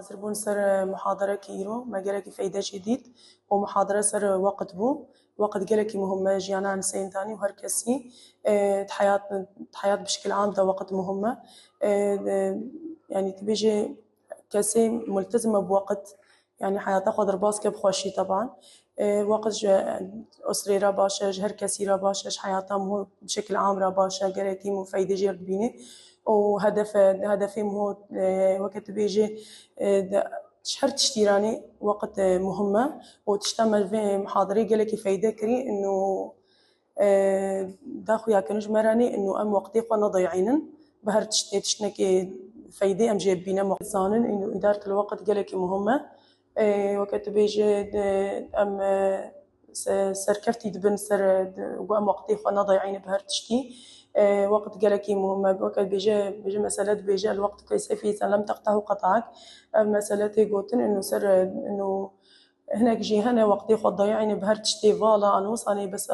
حاضر بون سر محاضرة كيرو ما قالك فايدة جديد ومحاضرة سر وقت بو وقت قالك مهمة جيانا عن سين تاني وهركسي حياة بشكل عام ده وقت مهمة. يعني تبيجي كسي ملتزمة بوقت يعني حياتها قدر باسكة بخوشي طبعا. وقت أسري راباشة هر كسي راباشة حياتها مو بشكل عام راباشة قالك مفيدة جير بيني هدفي مو وقت بيجي شهر تشتيراني وقت مهمة وتشتمل في محاضري قالك فايدة كري إنه داخو يا كنج مراني إنه أم وقتي قنا ضيعينن بهر تشتنكي فايدة أم جايبينا مقصانن إنه إدارة الوقت قالك مهمة. وقت بيجي أم سركفتي دبن سر وأم وقتي قنا ضيعين بهر تشتي. وقت قالك مهمة وقت بيجي مسألة بيجي الوقت كيس في لم تقطعه قطعك. مسألة يقولن إنه سر إنه هناك جي هنا وقتي خد ضيعيني بهر تشتي فالا أنا وصاني بس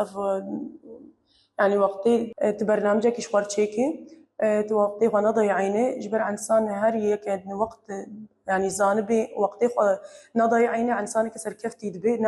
يعني وقتي تبرنامجك إشوار تشيكي توقتي خنا ضيعيني جبر عن سان هري كان وقت يعني زانبي وقتي نضيعيني عن سانك سر كفتي دبي